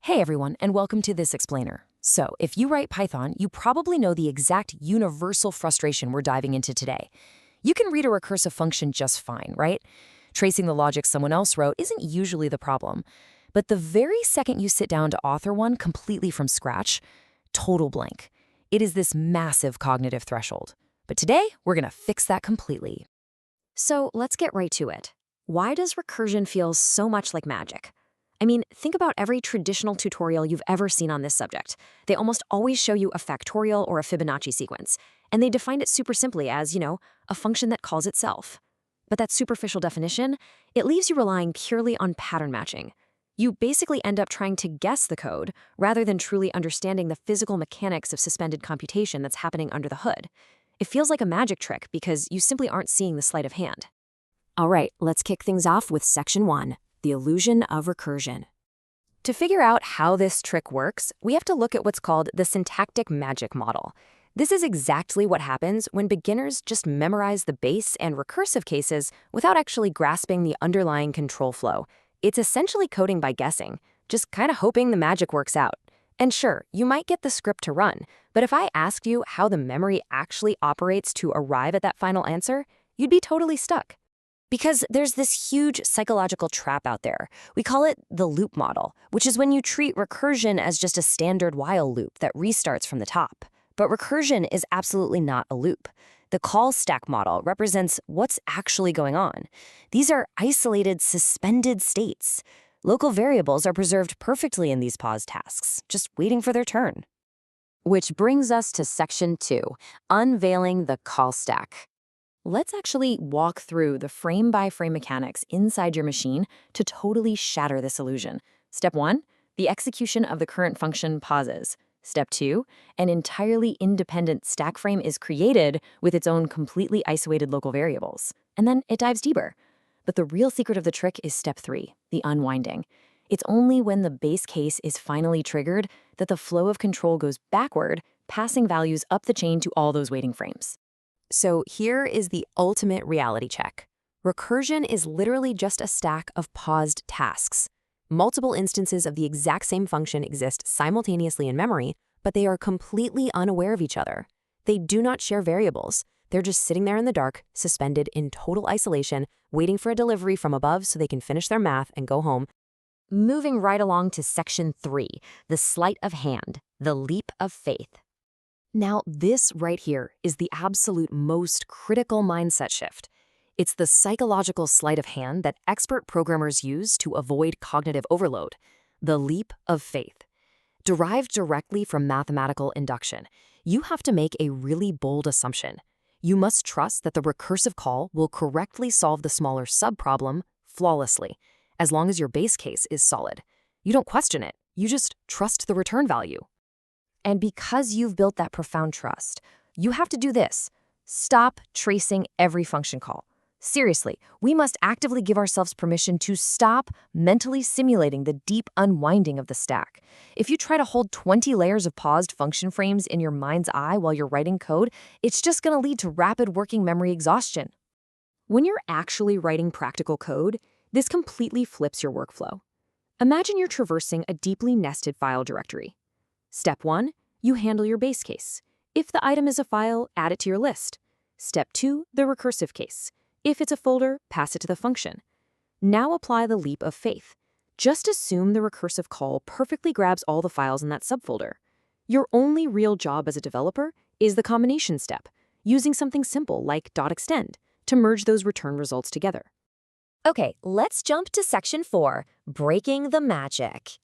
Hey everyone, and welcome to this explainer. So, if you write Python, you probably know the exact universal frustration we're diving into today. You can read a recursive function just fine, right? Tracing the logic someone else wrote isn't usually the problem. But the very second you sit down to author one completely from scratch, total blank. It is this massive cognitive threshold. But today, we're going to fix that completely. So let's get right to it. Why does recursion feel so much like magic? I mean, think about every traditional tutorial you've ever seen on this subject. They almost always show you a factorial or a Fibonacci sequence, and they define it super simply as, a function that calls itself. But that superficial definition, it leaves you relying purely on pattern matching. You basically end up trying to guess the code rather than truly understanding the physical mechanics of suspended computation that's happening under the hood. It feels like a magic trick because you simply aren't seeing the sleight of hand. All right, let's kick things off with Section 1, the illusion of recursion. To figure out how this trick works, we have to look at what's called the syntactic magic model. This is exactly what happens when beginners just memorize the base and recursive cases without actually grasping the underlying control flow. It's essentially coding by guessing, just kind of hoping the magic works out. And sure, you might get the script to run, but if I asked you how the memory actually operates to arrive at that final answer, you'd be totally stuck. Because there's this huge psychological trap out there. We call it the loop model, which is when you treat recursion as just a standard while loop that restarts from the top. But recursion is absolutely not a loop. The call stack model represents what's actually going on. These are isolated, suspended states. Local variables are preserved perfectly in these pause tasks, just waiting for their turn. Which brings us to Section 2, unveiling the call stack. Let's actually walk through the frame-by-frame mechanics inside your machine to totally shatter this illusion. Step 1, the execution of the current function pauses. Step 2, an entirely independent stack frame is created with its own completely isolated local variables. And then it dives deeper. But the real secret of the trick is Step 3, the unwinding. It's only when the base case is finally triggered that the flow of control goes backward, passing values up the chain to all those waiting frames. So here is the ultimate reality check. Recursion is literally just a stack of paused tasks. Multiple instances of the exact same function exist simultaneously in memory, but they are completely unaware of each other. They do not share variables. They're just sitting there in the dark, suspended in total isolation, waiting for a delivery from above so they can finish their math and go home. Moving right along to Section 3, the sleight of hand, the leap of faith. Now, this right here is the absolute most critical mindset shift. It's the psychological sleight of hand that expert programmers use to avoid cognitive overload, the leap of faith. Derived directly from mathematical induction, you have to make a really bold assumption. You must trust that the recursive call will correctly solve the smaller subproblem flawlessly, as long as your base case is solid. You don't question it, you just trust the return value. And because you've built that profound trust, you have to do this. Stop tracing every function call. Seriously, we must actively give ourselves permission to stop mentally simulating the deep unwinding of the stack. If you try to hold 20 layers of paused function frames in your mind's eye while you're writing code, it's just going to lead to rapid working memory exhaustion. When you're actually writing practical code, this completely flips your workflow. Imagine you're traversing a deeply nested file directory. Step 1, you handle your base case. If the item is a file, add it to your list. Step 2, the recursive case. If it's a folder, pass it to the function. Now apply the leap of faith. Just assume the recursive call perfectly grabs all the files in that subfolder. Your only real job as a developer is the combination step, using something simple like .extend to merge those return results together. Okay, let's jump to Section 4, breaking the magic.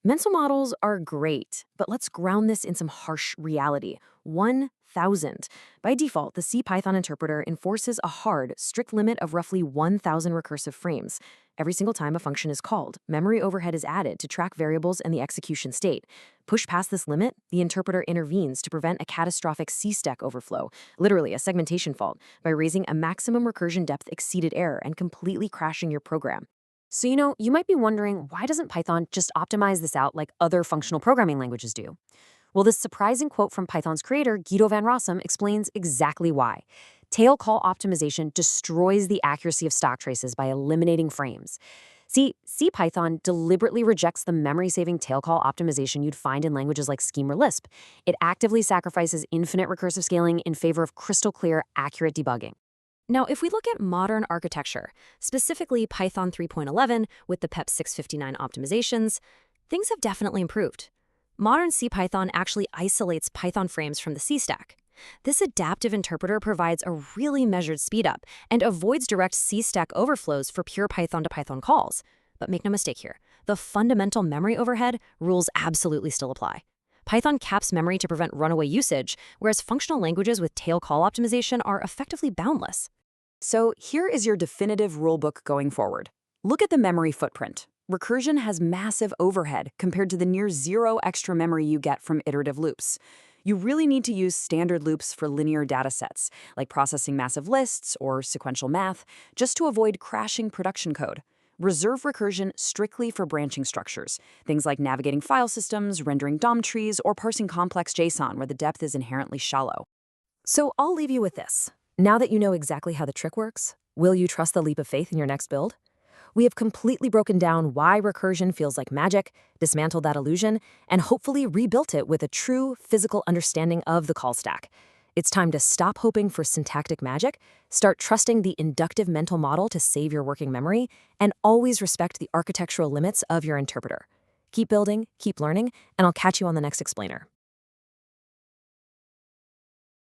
Mental models are great, but let's ground this in some harsh reality. 1,000. By default, the CPython interpreter enforces a hard, strict limit of roughly 1,000 recursive frames. Every single time a function is called, memory overhead is added to track variables and the execution state. Push past this limit, the interpreter intervenes to prevent a catastrophic C-stack overflow, literally a segmentation fault, by raising a maximum recursion depth exceeded error and completely crashing your program. So, you might be wondering, why doesn't Python just optimize this out like other functional programming languages do? Well, this surprising quote from Python's creator, Guido van Rossum, explains exactly why. Tail call optimization destroys the accuracy of stock traces by eliminating frames. See, CPython deliberately rejects the memory-saving tail call optimization you'd find in languages like Scheme or Lisp. It actively sacrifices infinite recursive scaling in favor of crystal-clear, accurate debugging. Now, if we look at modern architecture, specifically Python 3.11 with the PEP 659 optimizations, things have definitely improved. Modern CPython actually isolates Python frames from the C stack. This adaptive interpreter provides a really measured speedup and avoids direct C stack overflows for pure Python to Python calls. But make no mistake here, the fundamental memory overhead rules absolutely still apply. Python caps memory to prevent runaway usage, whereas functional languages with tail call optimization are effectively boundless. So here is your definitive rulebook going forward. Look at the memory footprint. Recursion has massive overhead compared to the near zero extra memory you get from iterative loops. You really need to use standard loops for linear data sets, like processing massive lists or sequential math, just to avoid crashing production code. Reserve recursion strictly for branching structures, things like navigating file systems, rendering DOM trees, or parsing complex JSON where the depth is inherently shallow. So I'll leave you with this. Now that you know exactly how the trick works, will you trust the leap of faith in your next build? We have completely broken down why recursion feels like magic, dismantled that illusion, and hopefully rebuilt it with a true physical understanding of the call stack. It's time to stop hoping for syntactic magic, start trusting the inductive mental model to save your working memory, and always respect the architectural limits of your interpreter. Keep building, keep learning, and I'll catch you on the next explainer.